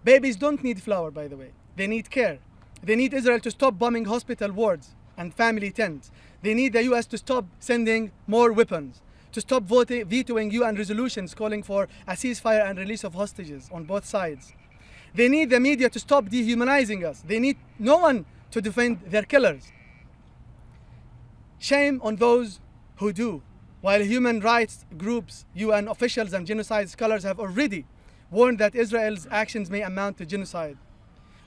Babies don't need flour, by the way. They need care. They need Israel to stop bombing hospital wards and family tents. They need the US to stop sending more weapons, to stop vetoing UN resolutions calling for a ceasefire and release of hostages on both sides. They need the media to stop dehumanizing us. They need no one to defend their killers. Shame on those who do. While human rights groups, UN officials and genocide scholars have already warned that Israel's actions may amount to genocide.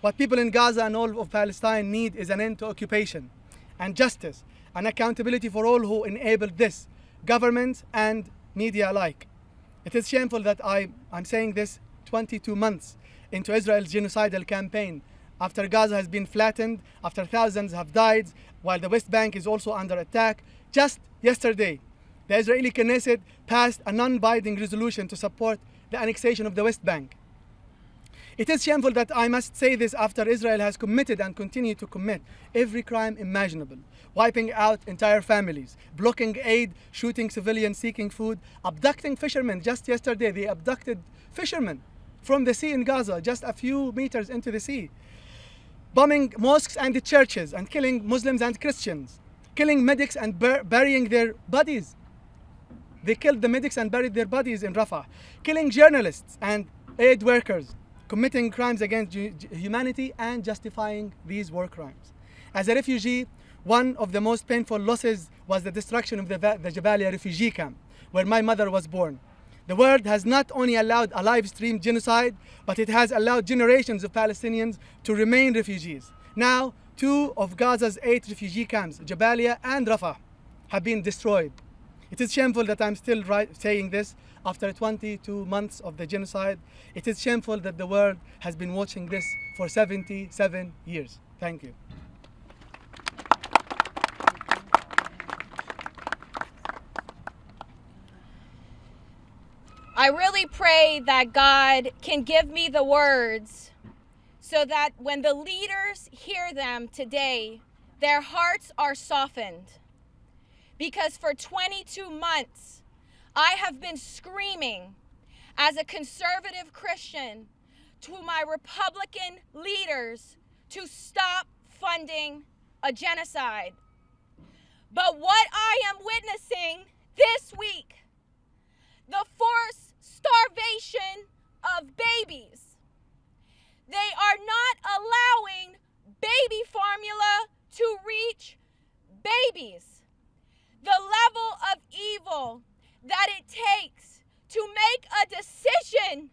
What people in Gaza and all of Palestine need is an end to occupation and justice and accountability for all who enabled this, governments and media alike. It is shameful that I'm saying this 22 months into Israel's genocidal campaign, after Gaza has been flattened, after thousands have died, while the West Bank is also under attack. Just yesterday, the Israeli Knesset passed a non-binding resolution to support the annexation of the West Bank. It is shameful that I must say this after Israel has committed and continued to commit every crime imaginable, wiping out entire families, blocking aid, shooting civilians seeking food, abducting fishermen. Just yesterday, they abducted fishermen from the sea in Gaza, just a few meters into the sea, bombing mosques and churches and killing Muslims and Christians, killing medics and burying their bodies. They killed the medics and buried their bodies in Rafah, killing journalists and aid workers, committing crimes against humanity and justifying these war crimes. As a refugee, one of the most painful losses was the destruction of the Jabalia refugee camp, where my mother was born. The world has not only allowed a live-streamed genocide, but it has allowed generations of Palestinians to remain refugees. Now, 2 of Gaza's 8 refugee camps, Jabalia and Rafah, have been destroyed. It is shameful that I'm still saying this after 22 months of the genocide. It is shameful that the world has been watching this for 77 years. Thank you. I really pray that God can give me the words so that when the leaders hear them today, their hearts are softened. Because for 22 months, I have been screaming as a conservative Christian to my Republican leaders to stop funding a genocide. But what I am witnessing this week, the forced starvation of babies. They are not allowing baby formula to reach babies. The level of evil that it takes to make a decision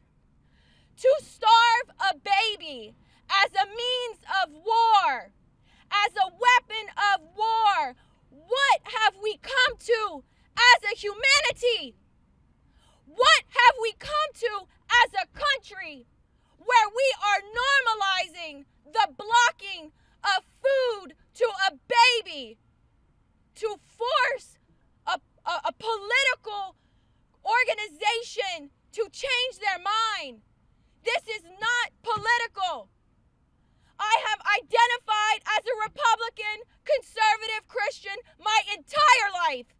to starve a baby as a means of war, as a weapon of war. What have we come to as a humanity? What have we come to as a country where we are normalizing the blocking of food to a baby to force a political organization to change their mind? This is not political. I have identified as a Republican, conservative Christian my entire life,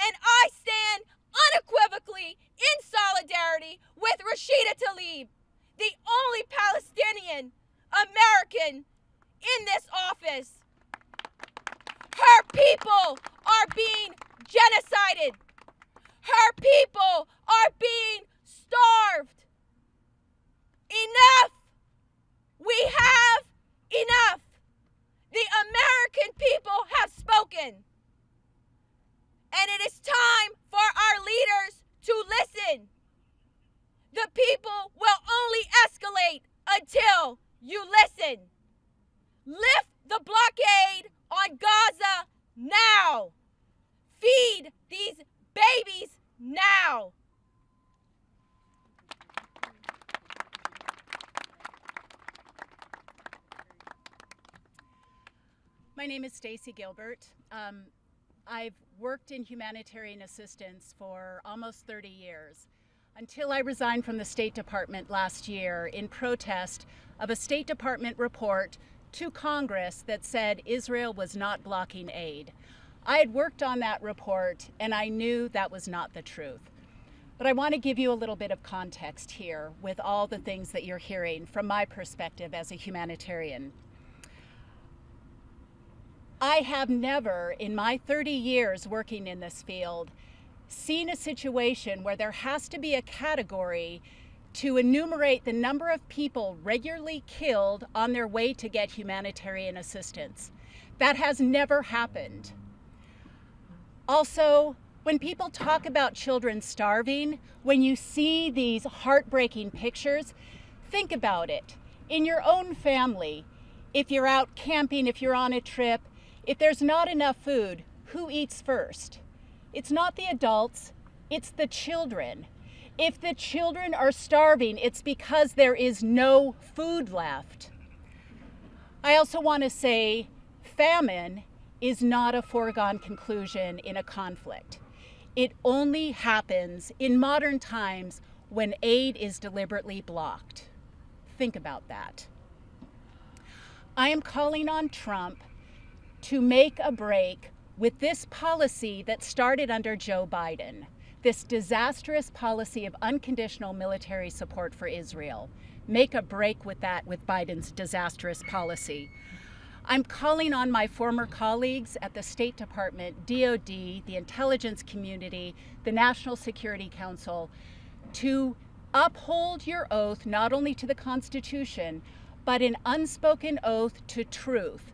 and I stand unequivocally in solidarity with Rashida Tlaib, the only Palestinian American in this office. Her people are being genocided. Her people are being starved. Enough. We have enough. The American people have spoken. And it is time for our leaders to listen. The people will only escalate until you listen. Lift the blockade on Gaza now. Feed these babies now. My name is Stacy Gilbert. I've worked in humanitarian assistance for almost 30 years until I resigned from the State Department last year in protest of a State Department report to Congress that said Israel was not blocking aid. I had worked on that report and I knew that was not the truth. But I want to give you a little bit of context here with all the things that you're hearing from my perspective as a humanitarian. I have never, in my 30 years working in this field, seen a situation where there has to be a category to enumerate the number of people regularly killed on their way to get humanitarian assistance. That has never happened. Also, when people talk about children starving, when you see these heartbreaking pictures, think about it. In your own family, if you're out camping, if you're on a trip, if there's not enough food, who eats first? It's not the adults, it's the children. If the children are starving, it's because there is no food left. I also want to say famine is not a foregone conclusion in a conflict. It only happens in modern times when aid is deliberately blocked. Think about that. I am calling on Trump to make a break with this policy that started under Joe Biden, this disastrous policy of unconditional military support for Israel. Make a break with that, with Biden's disastrous policy. I'm calling on my former colleagues at the State Department, DOD, the intelligence community, the National Security Council, to uphold your oath not only to the Constitution, but an unspoken oath to truth.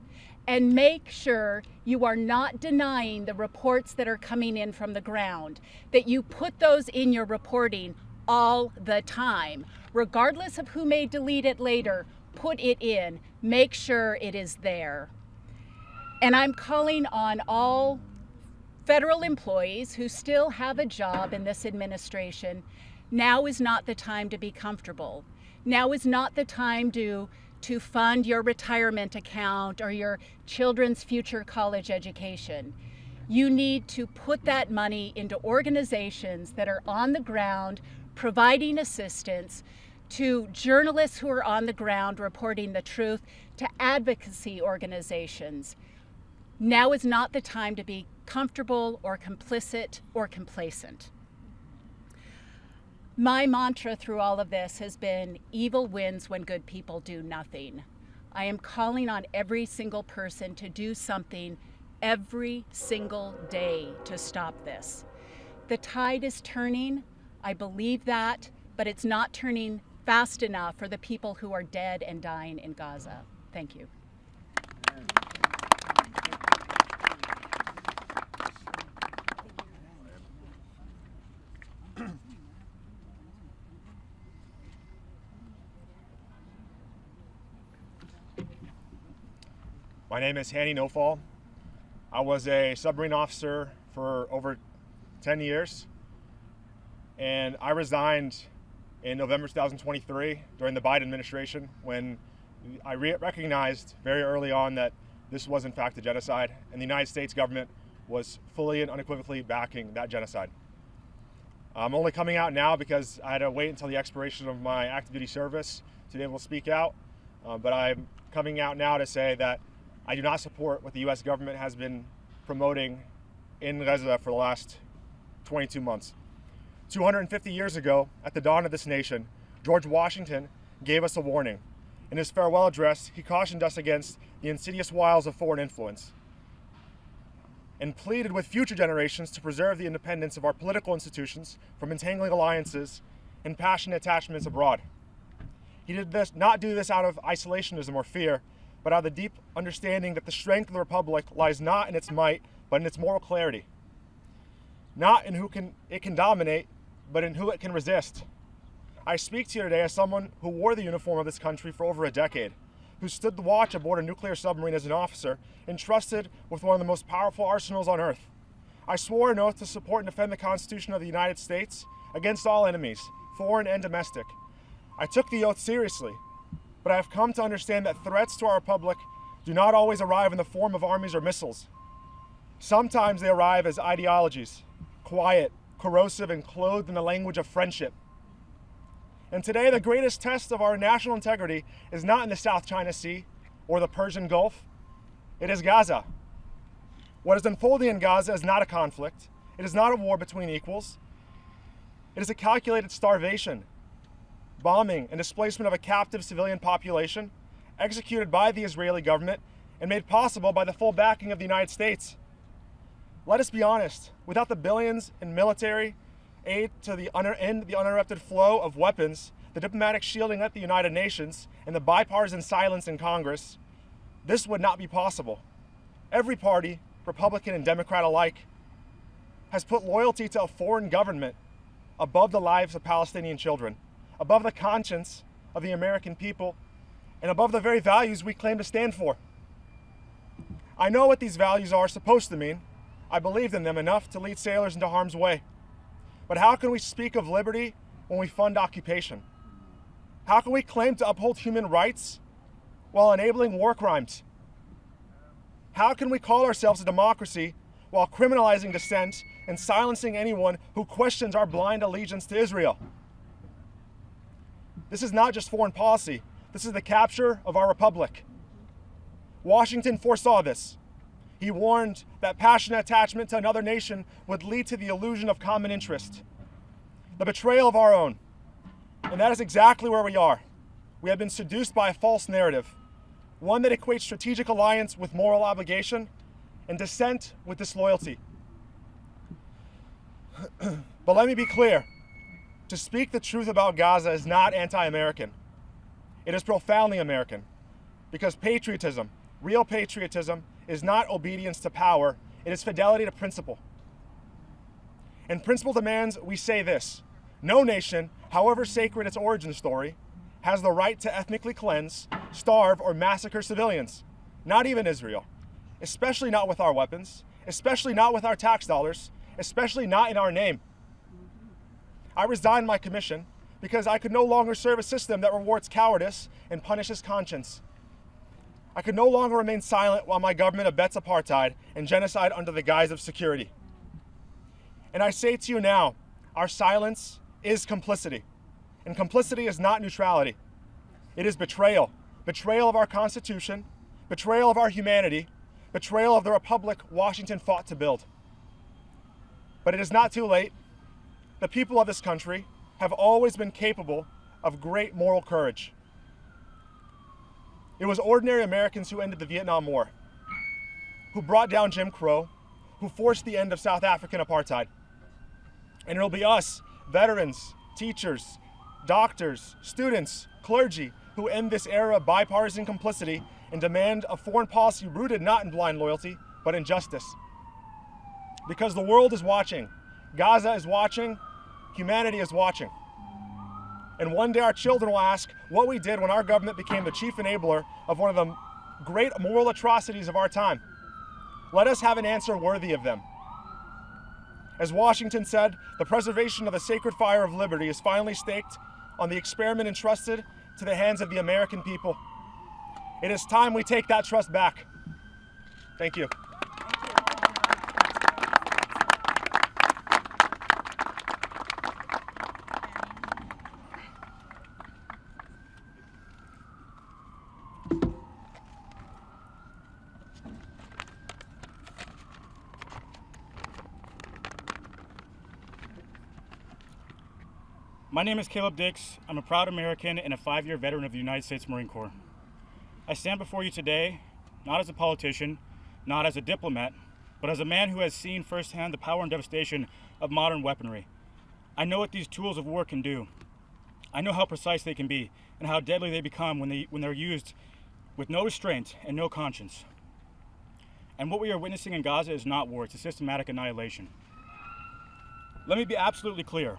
And make sure you are not denying the reports that are coming in from the ground, that you put those in your reporting all the time. Regardless of who may delete it later, put it in. Make sure it is there. And I'm calling on all federal employees who still have a job in this administration. Now is not the time to be comfortable. Now is not the time to fund your retirement account or your children's future college education. You need to put that money into organizations that are on the ground providing assistance, to journalists who are on the ground reporting the truth, to advocacy organizations. Now is not the time to be comfortable or complicit or complacent. My mantra through all of this has been, evil wins when good people do nothing. I am calling on every single person to do something every single day to stop this. The tide is turning, I believe that, but it's not turning fast enough for the people who are dead and dying in Gaza. Thank you. My name is Hanny Nofal. I was a submarine officer for over 10 years, and I resigned in November 2023 during the Biden administration when I recognized very early on that this was in fact a genocide, and the United States government was fully and unequivocally backing that genocide. I'm only coming out now because I had to wait until the expiration of my active duty service to be able to speak out, but I'm coming out now to say that I do not support what the U.S. government has been promoting in Gaza for the last 22 months. 250 years ago, at the dawn of this nation, George Washington gave us a warning. In his farewell address, he cautioned us against the insidious wiles of foreign influence and pleaded with future generations to preserve the independence of our political institutions from entangling alliances and passionate attachments abroad. He did not do this out of isolationism or fear, but out of the deep understanding that the strength of the Republic lies not in its might, but in its moral clarity. Not in who it can dominate, but in who it can resist. I speak to you today as someone who wore the uniform of this country for over a decade, who stood the watch aboard a nuclear submarine as an officer, entrusted with one of the most powerful arsenals on Earth. I swore an oath to support and defend the Constitution of the United States against all enemies, foreign and domestic. I took the oath seriously, but I have come to understand that threats to our republic do not always arrive in the form of armies or missiles. Sometimes they arrive as ideologies, quiet, corrosive, and clothed in the language of friendship. And today, the greatest test of our national integrity is not in the South China Sea or the Persian Gulf. It is Gaza. What is unfolding in Gaza is not a conflict. It is not a war between equals. It is a calculated starvation, bombing, and displacement of a captive civilian population executed by the Israeli government and made possible by the full backing of the United States. Let us be honest, without the billions in military aid to the uninterrupted flow of weapons, the diplomatic shielding at the United Nations, and the bipartisan silence in Congress, this would not be possible. Every party, Republican and Democrat alike, has put loyalty to a foreign government above the lives of Palestinian children, above the conscience of the American people, and above the very values we claim to stand for. I know what these values are supposed to mean. I believed in them enough to lead sailors into harm's way. But how can we speak of liberty when we fund occupation? How can we claim to uphold human rights while enabling war crimes? How can we call ourselves a democracy while criminalizing dissent and silencing anyone who questions our blind allegiance to Israel? This is not just foreign policy. This is the capture of our republic. Washington foresaw this. He warned that passionate attachment to another nation would lead to the illusion of common interest, the betrayal of our own. And that is exactly where we are. We have been seduced by a false narrative, one that equates strategic alliance with moral obligation and dissent with disloyalty. But let me be clear. To speak the truth about Gaza is not anti-American. It is profoundly American, because patriotism, real patriotism, is not obedience to power, it is fidelity to principle. And principle demands we say this: no nation, however sacred its origin story, has the right to ethnically cleanse, starve, or massacre civilians. Not even Israel. Especially not with our weapons, especially not with our tax dollars, especially not in our name. I resigned my commission because I could no longer serve a system that rewards cowardice and punishes conscience. I could no longer remain silent while my government abets apartheid and genocide under the guise of security. And I say to you now, our silence is complicity. And complicity is not neutrality. It is betrayal. Betrayal of our Constitution, betrayal of our humanity, betrayal of the republic Washington fought to build. But it is not too late. The people of this country have always been capable of great moral courage. It was ordinary Americans who ended the Vietnam War, who brought down Jim Crow, who forced the end of South African apartheid. And it'll be us, veterans, teachers, doctors, students, clergy, who end this era of bipartisan complicity and demand a foreign policy rooted not in blind loyalty, but in justice. Because the world is watching, Gaza is watching, humanity is watching. And one day our children will ask what we did when our government became the chief enabler of one of the great moral atrocities of our time. Let us have an answer worthy of them. As Washington said, the preservation of the sacred fire of liberty is finally staked on the experiment entrusted to the hands of the American people. It is time we take that trust back. Thank you. My name is Caleb Dix. I'm a proud American and a 5-year veteran of the United States Marine Corps. I stand before you today, not as a politician, not as a diplomat, but as a man who has seen firsthand the power and devastation of modern weaponry. I know what these tools of war can do. I know how precise they can be and how deadly they become when they're used with no restraint and no conscience. And what we are witnessing in Gaza is not war, it's a systematic annihilation. Let me be absolutely clear.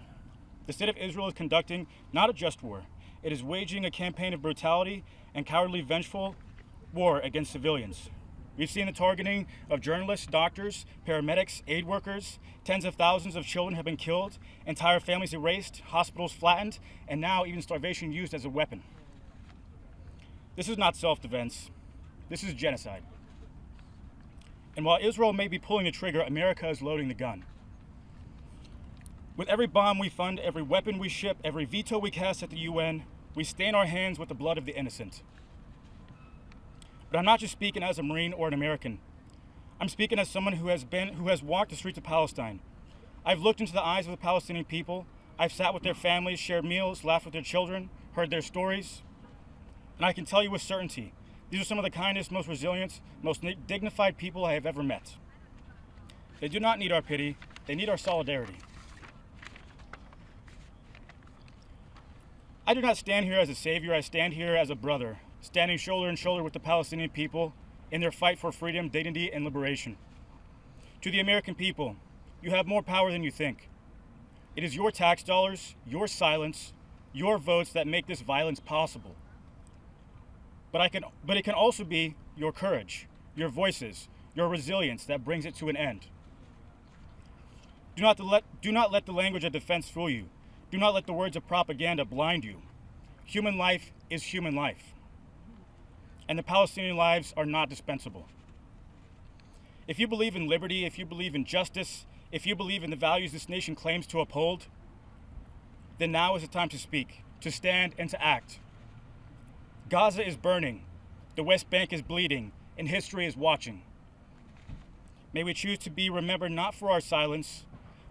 The state of Israel is conducting not a just war. It is waging a campaign of brutality and cowardly, vengeful war against civilians. We've seen the targeting of journalists, doctors, paramedics, aid workers. Tens of thousands of children have been killed, entire families erased, hospitals flattened, and now even starvation used as a weapon. This is not self-defense. This is genocide. And while Israel may be pulling the trigger, America is loading the gun. With every bomb we fund, every weapon we ship, every veto we cast at the UN, we stain our hands with the blood of the innocent. But I'm not just speaking as a Marine or an American. I'm speaking as someone who has walked the streets of Palestine. I've looked into the eyes of the Palestinian people. I've sat with their families, shared meals, laughed with their children, heard their stories. And I can tell you with certainty, these are some of the kindest, most resilient, most dignified people I have ever met. They do not need our pity, they need our solidarity. I do not stand here as a savior, I stand here as a brother, standing shoulder to shoulder with the Palestinian people in their fight for freedom, dignity, and liberation. To the American people, you have more power than you think. It is your tax dollars, your silence, your votes that make this violence possible. But it can also be your courage, your voices, your resilience that brings it to an end. Do not let the language of defense fool you. Do not let the words of propaganda blind you. Human life is human life. And the Palestinian lives are not dispensable. If you believe in liberty, if you believe in justice, if you believe in the values this nation claims to uphold, then now is the time to speak, to stand, and to act. Gaza is burning, the West Bank is bleeding, and history is watching. May we choose to be remembered not for our silence,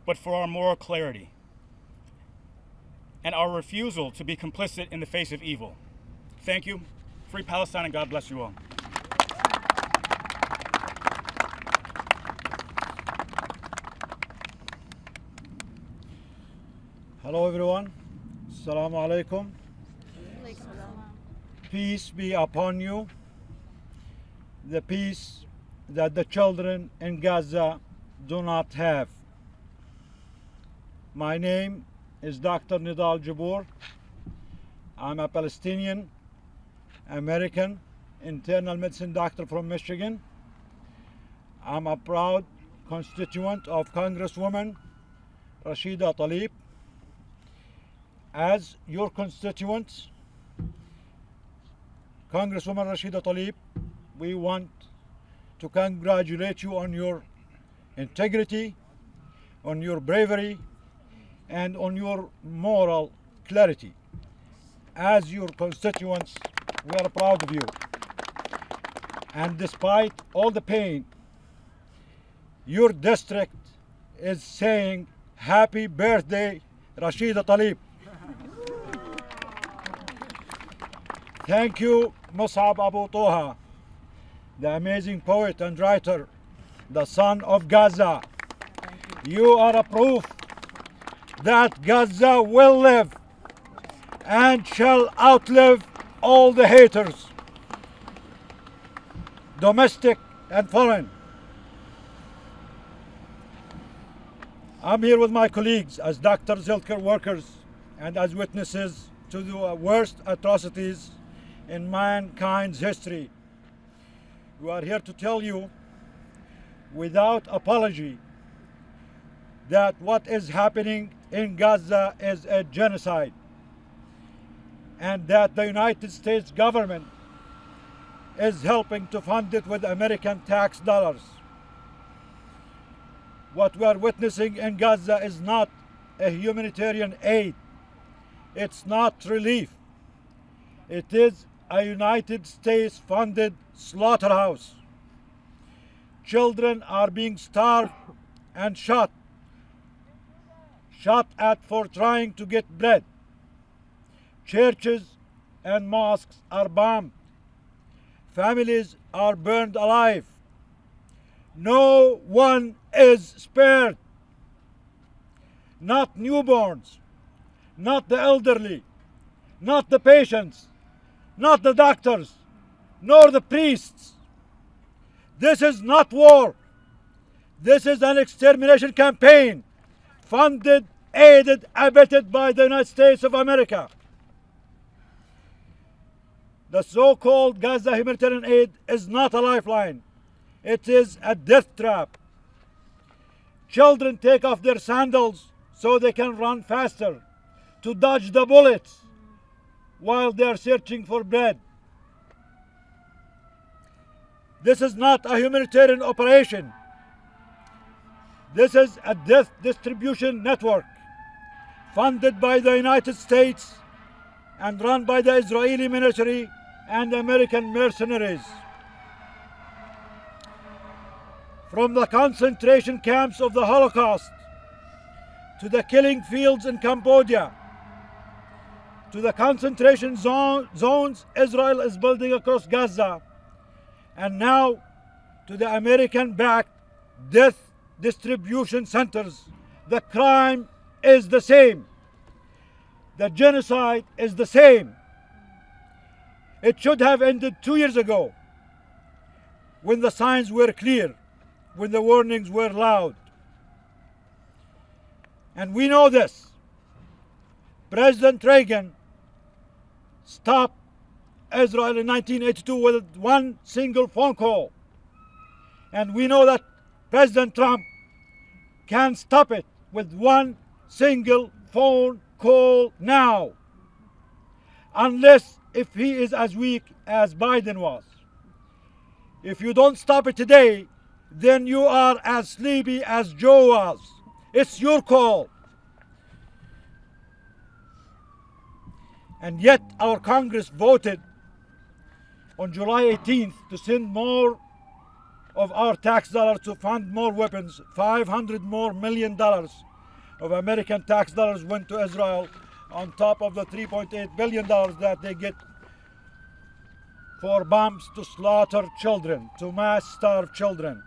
but for our moral clarity and our refusal to be complicit in the face of evil. Thank you. Free Palestine, and God bless you all. Hello everyone. Assalamu alaikum. Peace be upon you. The peace that the children in Gaza do not have. My name is Dr. Nidal Jabour. I'm a Palestinian American internal medicine doctor from Michigan. I'm a proud constituent of Congresswoman Rashida Tlaib. As your constituents, Congresswoman Rashida Tlaib, we want to congratulate you on your integrity, on your bravery, and on your moral clarity. As your constituents, we are proud of you. And despite all the pain, your district is saying happy birthday, Rashida Tlaib. Thank you, Mus'ab Abu Toha, the amazing poet and writer, the son of Gaza. You are a proof that Gaza will live and shall outlive all the haters, domestic and foreign. I'm here with my colleagues as doctors, healthcare workers, and as witnesses to the worst atrocities in mankind's history. We are here to tell you without apology that what is happening in Gaza is a genocide, and that the United States government is helping to fund it with American tax dollars. What we are witnessing in Gaza is not a humanitarian aid. It's not relief. It is a United States funded slaughterhouse. Children are being starved and shot at for trying to get bread. Churches and mosques are bombed. Families are burned alive. No one is spared. Not newborns, not the elderly, not the patients, not the doctors, nor the priests. This is not war. This is an extermination campaign funded, aided, abetted by the United States of America. The so-called Gaza humanitarian aid is not a lifeline. It is a death trap. Children take off their sandals so they can run faster, to dodge the bullets while they are searching for bread. This is not a humanitarian operation. This is a death distribution network funded by the United States and run by the Israeli military and American mercenaries. From the concentration camps of the Holocaust to the killing fields in Cambodia, to the concentration zones Israel is building across Gaza, and now to the American-backed death distribution centers. The crime is the same. The genocide is the same. It should have ended 2 years ago, when the signs were clear, when the warnings were loud. And we know this. President Reagan stopped Israel in 1982 with one single phone call. And we know that President Trump can stop it with one single phone call now, unless if he is as weak as Biden was. If you don't stop it today, then you are as sleepy as Joe was. It's your call. And yet our Congress voted on July 18th to send more of our tax dollars to fund more weapons. $500 million of American tax dollars went to Israel on top of the $3.8 billion that they get for bombs to slaughter children, to mass starve children.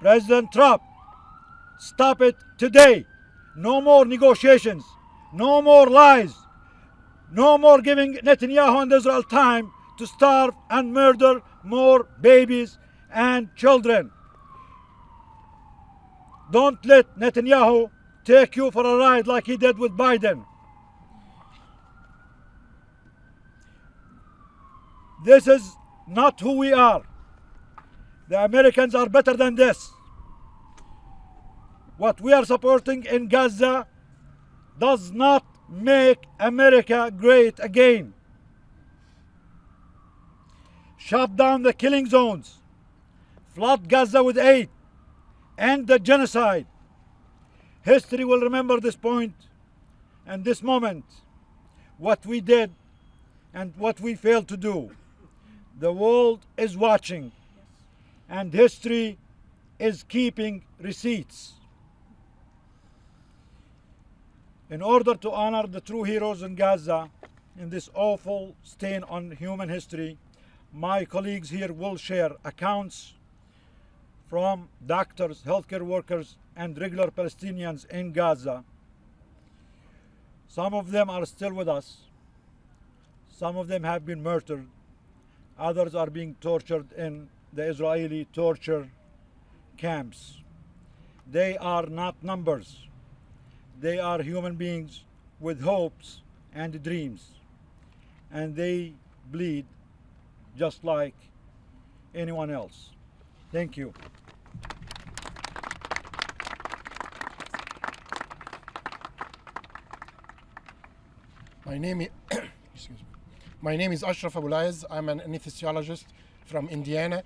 President Trump, stop it today. No more negotiations, no more lies, no more giving Netanyahu and Israel time to starve and murder more babies and children. Don't let Netanyahu take you for a ride like he did with Biden. This is not who we are. The Americans are better than this. What we are supporting in Gaza does not make America great again. Shut down the killing zones, flood Gaza with aid, end the genocide. History will remember this point and this moment, what we did and what we failed to do. The world is watching, and history is keeping receipts. In order to honor the true heroes in Gaza, in this awful stain on human history, my colleagues here will share accounts from doctors, healthcare workers, and regular Palestinians in Gaza. Some of them are still with us. Some of them have been murdered. Others are being tortured in the Israeli torture camps. They are not numbers. They are human beings with hopes and dreams. And they bleed just like anyone else. Thank you. My name is Ashraf Abulaiz. I'm an anesthesiologist from Indiana,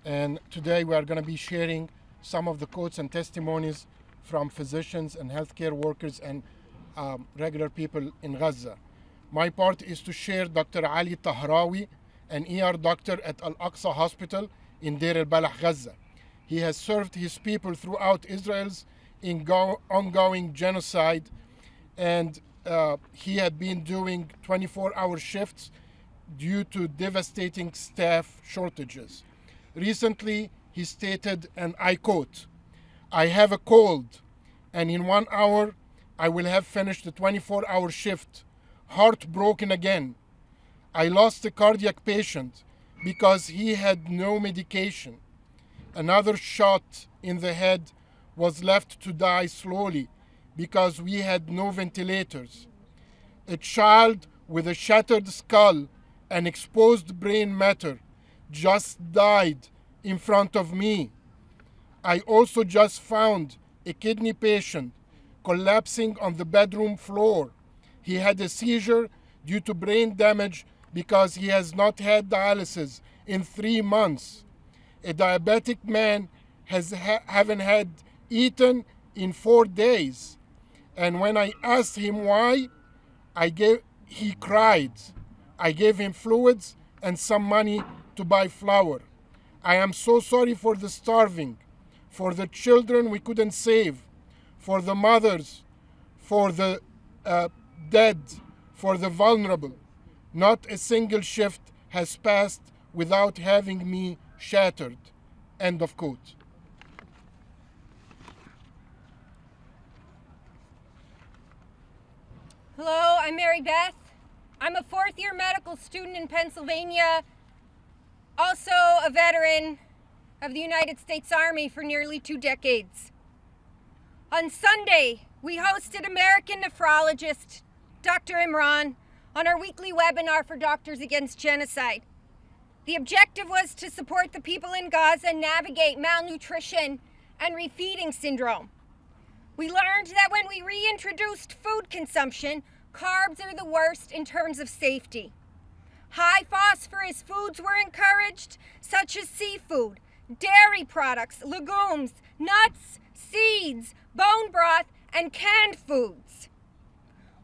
and today we are going to be sharing some of the quotes and testimonies from physicians and healthcare workers and regular people in Gaza. My part is to share Dr. Ali Tahrawi, an ER doctor at Al-Aqsa Hospital in Deir al-Balah, Gaza. He has served his people throughout Israel's ongoing genocide, and he had been doing 24-hour shifts due to devastating staff shortages. Recently, he stated, and I quote, "I have a cold, and in 1 hour, I will have finished the 24-hour shift, heartbroken again. I lost a cardiac patient because he had no medication. Another shot in the head was left to die slowly because we had no ventilators. A child with a shattered skull and exposed brain matter just died in front of me. I also just found a kidney patient collapsing on the bedroom floor. He had a seizure due to brain damage because he has not had dialysis in 3 months. A diabetic man haven't had eaten in 4 days. And when I asked him why, he cried. I gave him fluids and some money to buy flour. I am so sorry for the starving. for the children we couldn't save, for the mothers, for the dead, for the vulnerable. Not a single shift has passed without having me shattered. End of quote. Hello, I'm Mary Beth. I'm a fourth-year medical student in Pennsylvania, also a veteran of the United States Army for nearly 2 decades. On Sunday, we hosted American nephrologist Dr. Imran on our weekly webinar for Doctors Against Genocide. The objective was to support the people in Gaza navigate malnutrition and refeeding syndrome. We learned that when we reintroduced food consumption, carbs are the worst in terms of safety. High phosphorus foods were encouraged, such as seafood, dairy products, legumes, nuts, seeds, bone broth, and canned foods.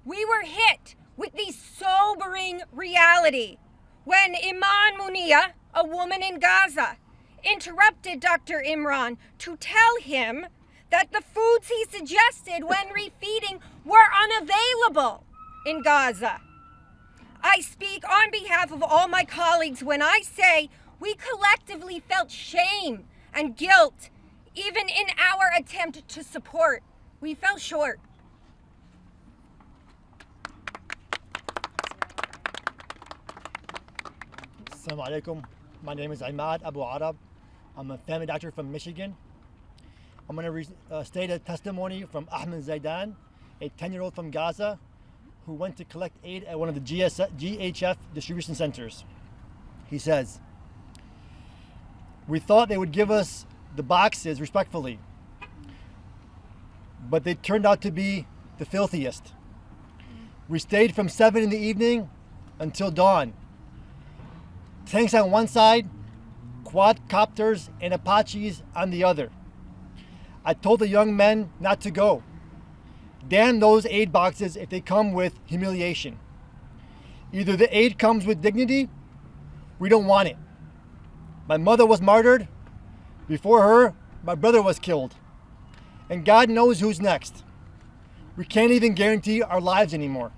We were hit with the sobering reality when Iman Munia, a woman in Gaza, interrupted Dr. Imran to tell him that the foods he suggested when refeeding were unavailable in Gaza. I speak on behalf of all my colleagues when I say we collectively felt shame and guilt, even in our attempt to support. We fell short. Assalamu alaikum. My name is Imad Abu Arab. I'm a family doctor from Michigan. I'm going to state a testimony from Ahmed Zaidan, a 10-year-old from Gaza who went to collect aid at one of the GHF distribution centers. He says, "We thought they would give us the boxes respectfully, but they turned out to be the filthiest. We stayed from 7 in the evening until dawn. Tanks on one side, quadcopters and Apaches on the other. I told the young men not to go. Damn those aid boxes if they come with humiliation. Either the aid comes with dignity, we don't want it. My mother was martyred. Before her, my brother was killed. And God knows who's next. We can't even guarantee our lives anymore.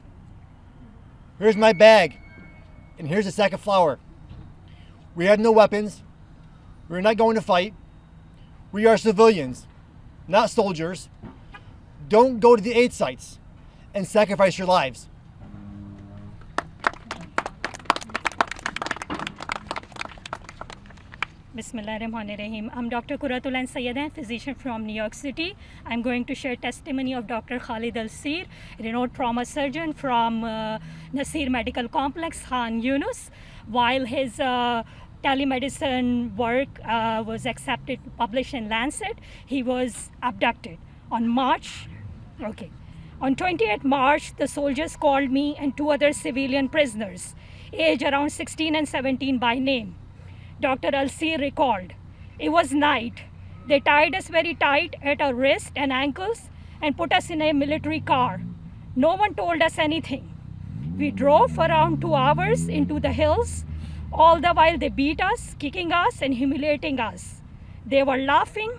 Here's my bag, and here's a sack of flour. We have no weapons. We're not going to fight. We are civilians, not soldiers. Don't go to the aid sites and sacrifice your lives." Bismillahirrahmanirrahim. I'm Dr. Kuratulan Sayyedan, physician from New York City. I'm going to share testimony of Dr. Khalid Al-Sir, renowned trauma surgeon from Nasir Medical Complex, Khan Yunus. While his telemedicine work was accepted, published in Lancet, he was abducted. On 28 March, the soldiers called me and 2 other civilian prisoners, aged around 16 and 17 by name. Dr. Al-Sir recalled, "It was night. They tied us very tight at our wrists and ankles and put us in a military car. No one told us anything. We drove for around 2 hours into the hills. All the while they beat us, kicking us and humiliating us. They were laughing.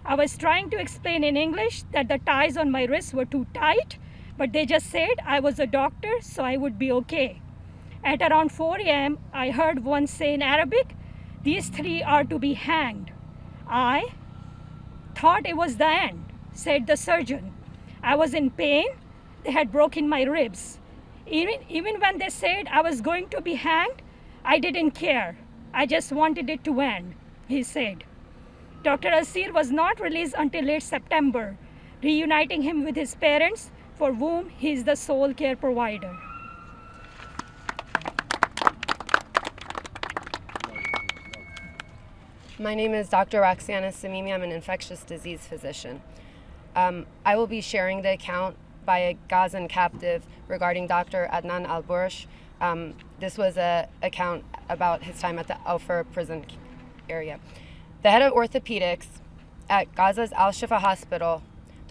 I was trying to explain in English that the ties on my wrists were too tight, but they just said I was a doctor, so I would be okay. At around 4 a.m., I heard one say in Arabic, 'These 3 are to be hanged.' I thought it was the end," said the surgeon. "I was in pain. They had broken my ribs. Even when they said I was going to be hanged, I didn't care. I just wanted it to end," he said. Dr. Al-Sir was not released until late September, reuniting him with his parents, for whom he is the sole care provider. My name is Dr. Roxana Samimi. I'm an infectious disease physician. I will be sharing the account by a Gazan captive regarding Dr. Adnan Al-Bursh. This was an account about his time at the Al-Fur prison area. The head of orthopedics at Gaza's Al-Shifa Hospital,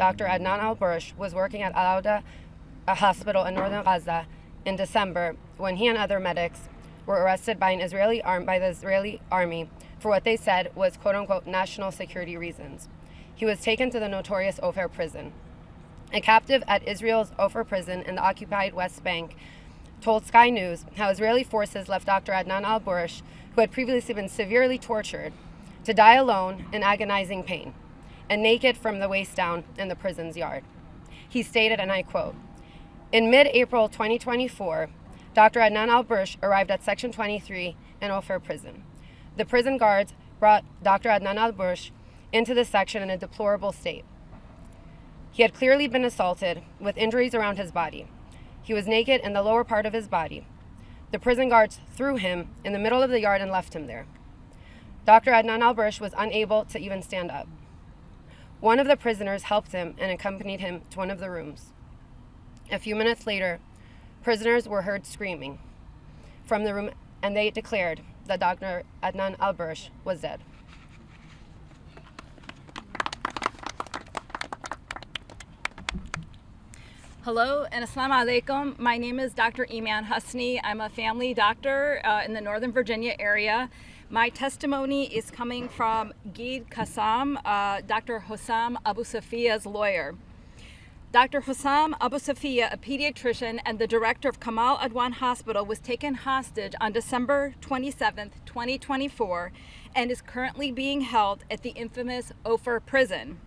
Dr. Adnan Al-Bursh, was working at Al-Auda, a hospital in northern Gaza, in December when he and other medics were arrested by the Israeli army for what they said was quote-unquote national security reasons. he was taken to the notorious Ofer prison. A captive at Israel's Ofer prison in the occupied West Bank told Sky News how Israeli forces left Dr. Adnan al-Burish, who had previously been severely tortured, to die alone in agonizing pain and naked from the waist down in the prison's yard. He stated, and I quote, "In mid-April 2024, Dr. Adnan al-Burish arrived at Section 23 in Ofer prison. The prison guards brought Dr. Adnan al-Burish into the section in a deplorable state. He had clearly been assaulted with injuries around his body. He was naked in the lower part of his body. The prison guards threw him in the middle of the yard and left him there. Dr. Adnan al-Burish was unable to even stand up. One of the prisoners helped him and accompanied him to one of the rooms. A few minutes later, prisoners were heard screaming from the room, and they declared that Dr. Adnan al-Burish was dead." Hello and assalamu alaikum. My name is Dr. Iman Husni. I'm a family doctor in the Northern Virginia area. My testimony is coming from Gid Qassam, Dr. Hussam Abu Safia's lawyer. Dr. Hussam Abu Safia, a pediatrician and the director of Kamal Adwan Hospital, was taken hostage on December 27, 2024, and is currently being held at the infamous Ofer prison.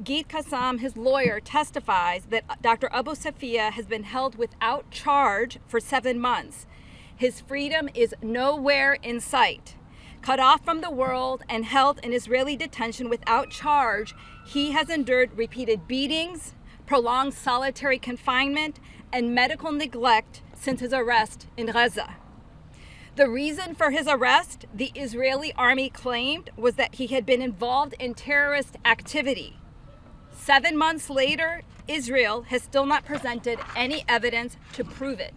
Gid Qassam, his lawyer, testifies that Dr. Abu Safia has been held without charge for 7 months. His freedom is nowhere in sight. Cut off from the world and held in Israeli detention without charge, he has endured repeated beatings, prolonged solitary confinement, and medical neglect since his arrest in Gaza. The reason for his arrest, the Israeli army claimed, was that he had been involved in terrorist activity. 7 months later, Israel has still not presented any evidence to prove it.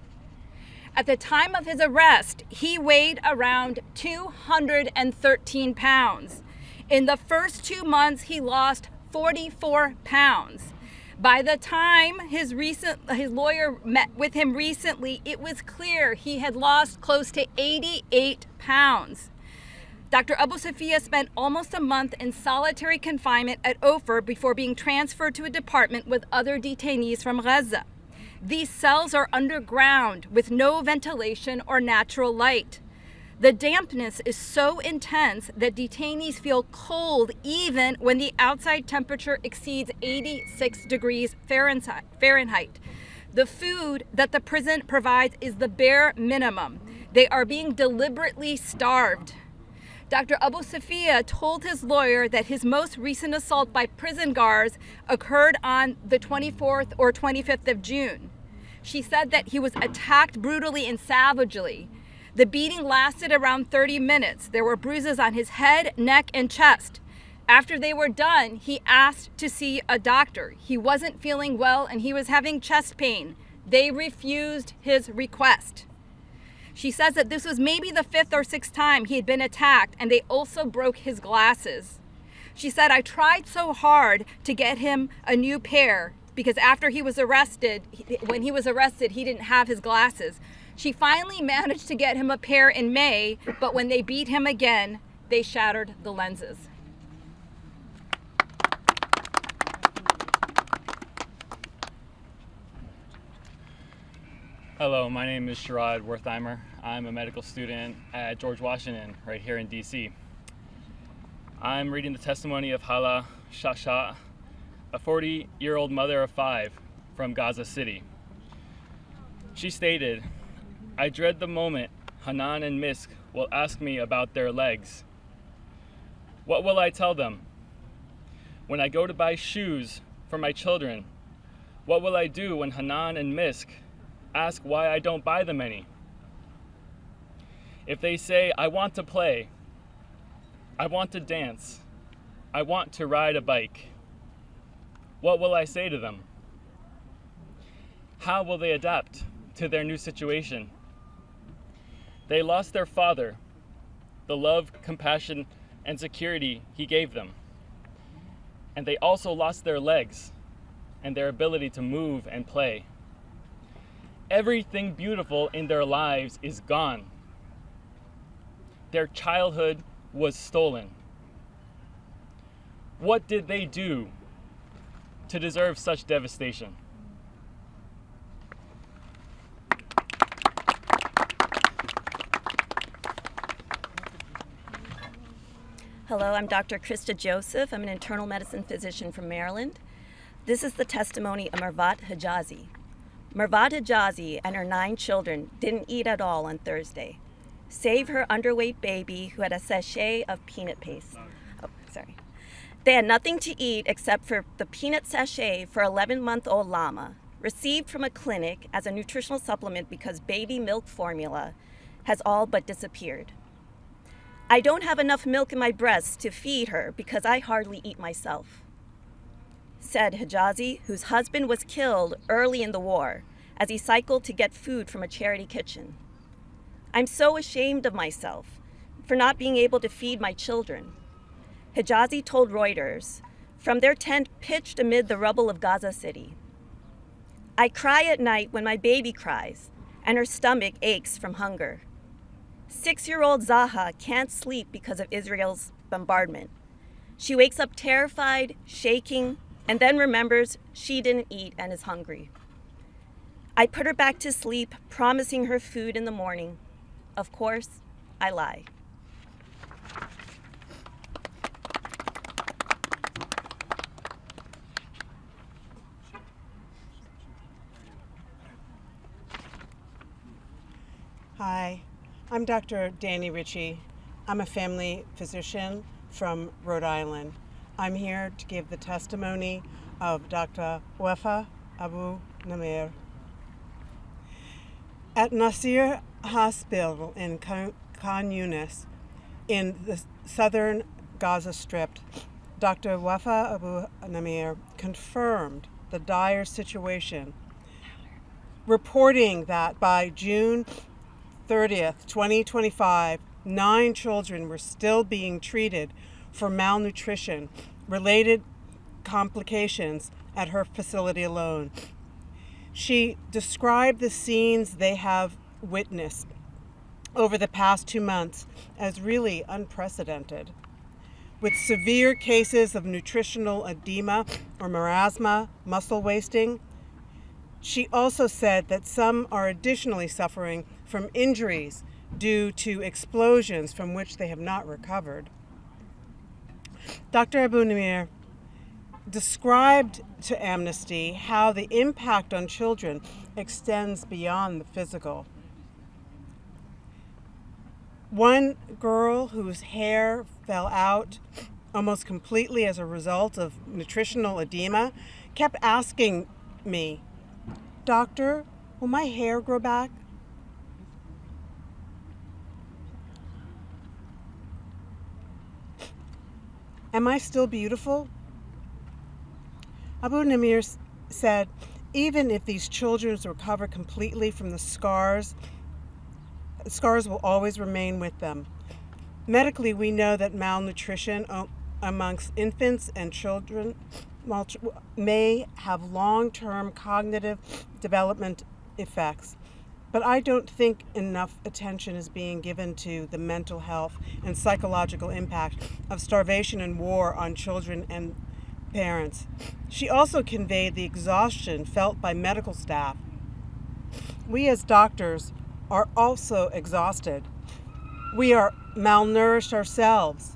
At the time of his arrest, he weighed around 213 pounds. In the first 2 months, he lost 44 pounds. By the time his lawyer met with him recently, it was clear he had lost close to 88 pounds. Dr. Abu Safia spent almost a month in solitary confinement at Ofer before being transferred to a department with other detainees from Gaza. These cells are underground with no ventilation or natural light. The dampness is so intense that detainees feel cold even when the outside temperature exceeds 86 degrees Fahrenheit. The food that the prison provides is the bare minimum. They are being deliberately starved. Dr. Abu Safia told his lawyer that his most recent assault by prison guards occurred on the 24th or 25th of June. She said that he was attacked brutally and savagely. The beating lasted around 30 minutes. There were bruises on his head, neck, and chest. After they were done, he asked to see a doctor. He wasn't feeling well and he was having chest pain. They refused his request. She says that this was maybe the 5th or 6th time he had been attacked, and they also broke his glasses. She said, "I tried so hard to get him a new pair because after he was arrested, when he was arrested, he didn't have his glasses." She finally managed to get him a pair in May, but when they beat him again, they shattered the lenses. Hello, my name is Sherrod Wertheimer. I'm a medical student at George Washington, right here in DC. I'm reading the testimony of Hala Shasha, a 40-year-old mother of 5 from Gaza City. She stated, "I dread the moment Hanan and Misk will ask me about their legs. What will I tell them? When I go to buy shoes for my children, what will I do when Hanan and Misk ask why I don't buy them any? If they say, I want to play, I want to dance, I want to ride a bike, what will I say to them? How will they adapt to their new situation? They lost their father, the love, compassion, and security he gave them. And they also lost their legs and their ability to move and play. Everything beautiful in their lives is gone. Their childhood was stolen. What did they do to deserve such devastation? Hello, I'm Dr. Krista Joseph. I'm an internal medicine physician from Maryland. This is the testimony of Mervat Hijazi. Mervat Hijazi and her 9 children didn't eat at all on Thursday, save her underweight baby who had a sachet of peanut paste. Oh, sorry. They had nothing to eat except for the peanut sachet for 11-month-old Lama, received from a clinic as a nutritional supplement because baby milk formula has all but disappeared. I don't have enough milk in my breasts to feed her because I hardly eat myself, said Hijazi, whose husband was killed early in the war as he cycled to get food from a charity kitchen. I'm so ashamed of myself for not being able to feed my children. Hijazi told Reuters from their tent pitched amid the rubble of Gaza City. I cry at night when my baby cries and her stomach aches from hunger. 6-year-old Zaha can't sleep because of Israel's bombardment. She wakes up terrified, shaking, and then remembers she didn't eat and is hungry. I put her back to sleep, promising her food in the morning. Of course, I lie. Hi, I'm Dr. Danny Ritchie. I'm a family physician from Rhode Island. I'm here to give the testimony of Dr. Wafa Abu Namir. At Nasir Hospital in Khan Yunis, in the southern Gaza Strip, Dr. Wafa Abu Namir confirmed the dire situation, reporting that by June 30th, 2025, 9 children were still being treated for malnutrition-related complications at her facility alone. She described the scenes they have witnessed over the past 2 months as really unprecedented, with severe cases of nutritional edema or marasma, muscle wasting. She also said that some are additionally suffering from injuries due to explosions from which they have not recovered. Dr. Abu Namir described to Amnesty how the impact on children extends beyond the physical. One girl whose hair fell out almost completely as a result of nutritional edema kept asking me, "Doctor, will my hair grow back?" Am I still beautiful? Abu Namir said, even if these children recover completely from the scars will always remain with them. Medically, we know that malnutrition amongst infants and children may have long-term cognitive development effects. But I don't think enough attention is being given to the mental health and psychological impact of starvation and war on children and parents. She also conveyed the exhaustion felt by medical staff. We as doctors are also exhausted. We are malnourished ourselves.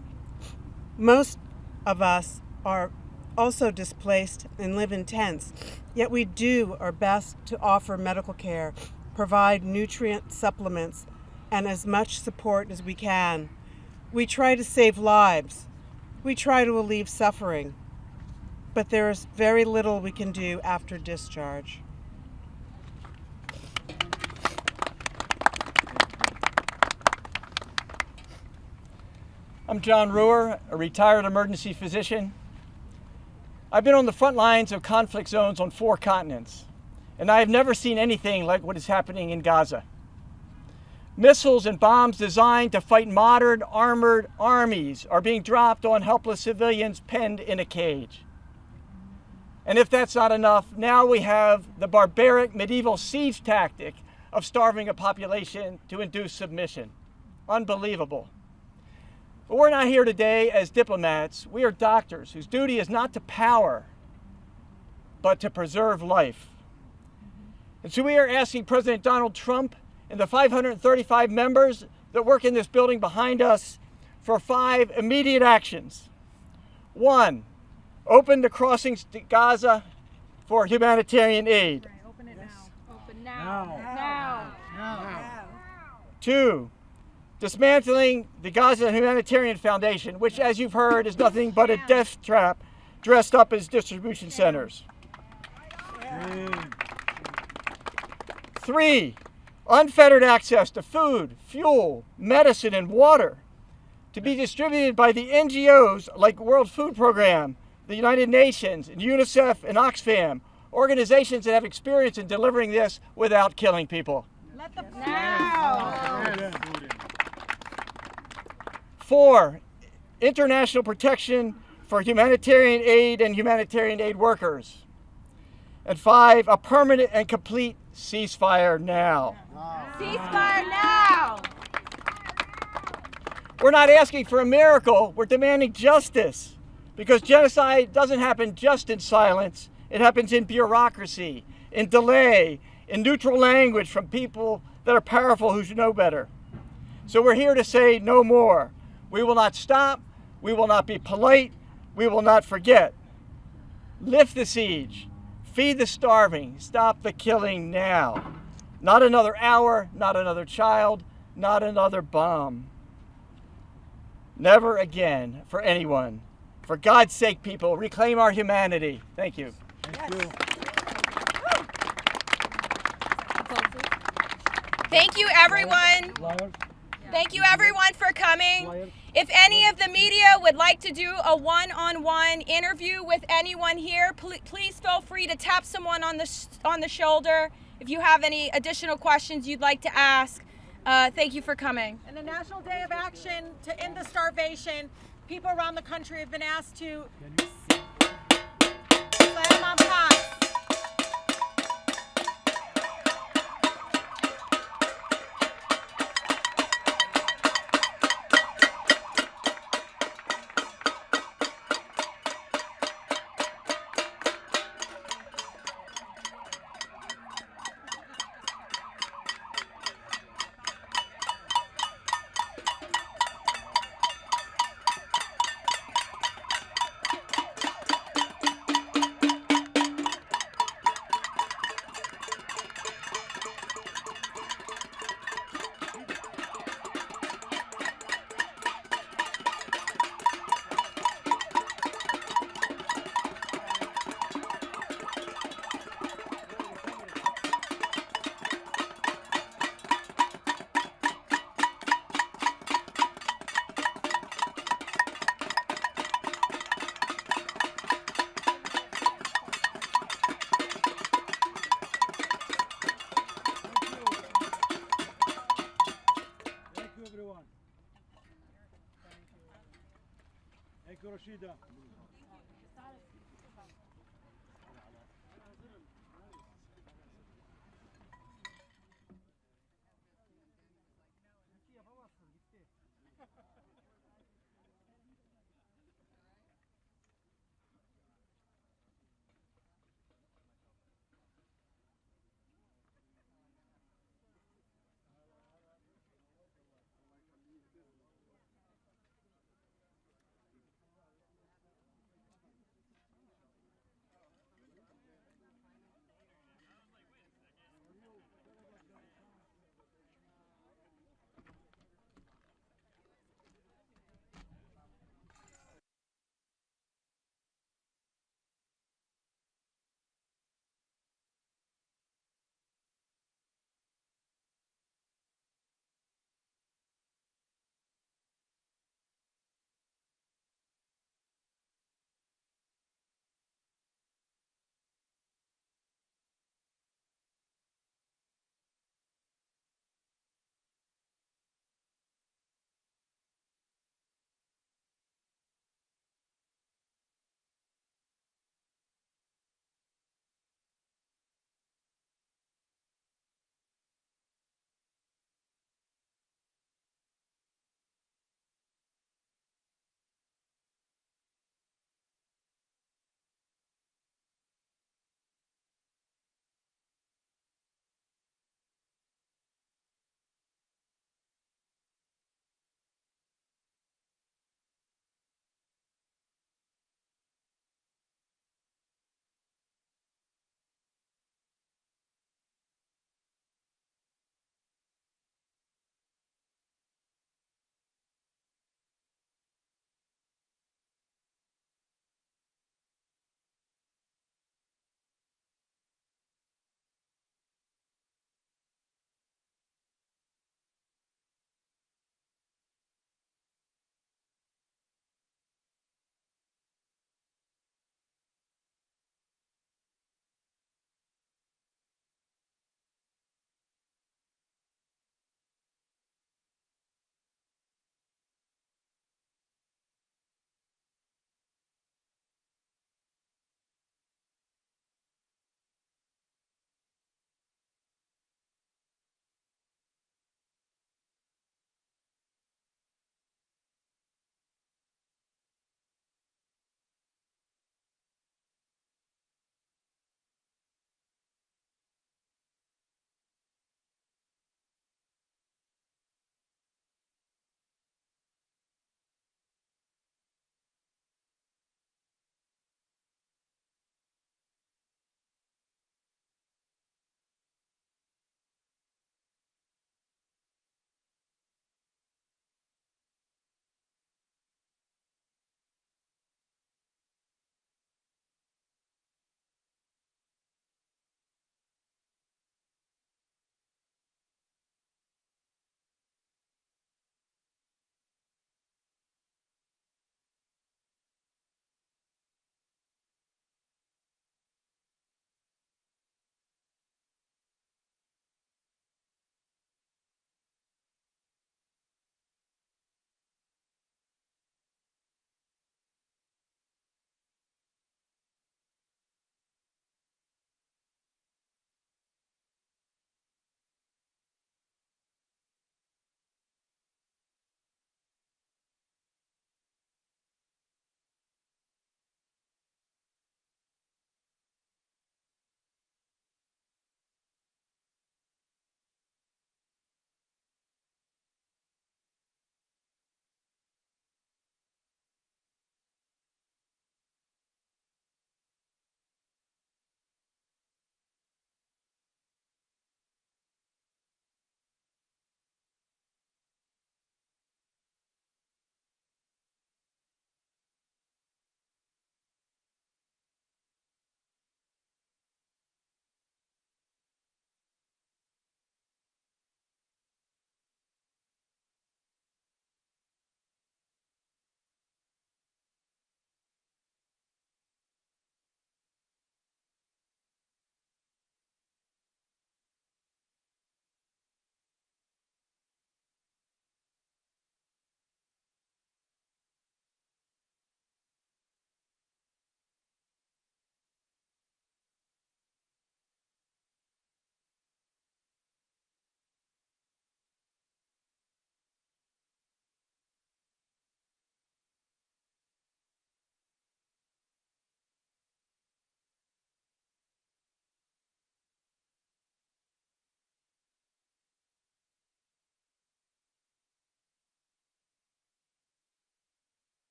Most of us are also displaced and live in tents, yet we do our best to offer medical care, provide nutrient supplements, and as much support as we can. We try to save lives. We try to relieve suffering. But there is very little we can do after discharge. I'm John Ruhr, a retired emergency physician. I've been on the front lines of conflict zones on 4 continents, and I have never seen anything like what is happening in Gaza. Missiles and bombs designed to fight modern armored armies are being dropped on helpless civilians penned in a cage. And if that's not enough, now we have the barbaric medieval siege tactic of starving a population to induce submission. Unbelievable. But we're not here today as diplomats. We are doctors whose duty is not to power, but to preserve life. And so we are asking President Donald Trump and the 535 members that work in this building behind us for 5 immediate actions. 1, open the crossings to Gaza for humanitarian aid. Open it now. Open now. Now. 2, dismantling the Gaza Humanitarian Foundation, which, as you've heard, is nothing but a death trap dressed up as distribution centers. 3, unfettered access to food, fuel, medicine, and water to be distributed by the NGOs like World Food Program, the United Nations, and UNICEF and Oxfam, organizations that have experience in delivering this without killing people. Let the now. 4, international protection for humanitarian aid and humanitarian aid workers. And 5, a permanent and complete ceasefire now. Ceasefire now. We're not asking for a miracle, we're demanding justice. Because genocide doesn't happen just in silence, it happens in bureaucracy, in delay, in neutral language from people that are powerful who should know better. So we're here to say no more. We will not stop, we will not be polite, we will not forget. Lift the siege, feed the starving, stop the killing now. Not another hour, not another child, not another bomb. Never again for anyone. For God's sake, people, reclaim our humanity. Thank you. Thank you. Thank you, everyone. Thank you, everyone, for coming. If any of the media would like to do a one-on-one interview with anyone here, please feel free to tap someone on the shoulder if you have any additional questions you'd like to ask. Thank you for coming. And the National Day of Action to end the starvation, people around the country have been asked to slam on pots. Thank you, Rashida.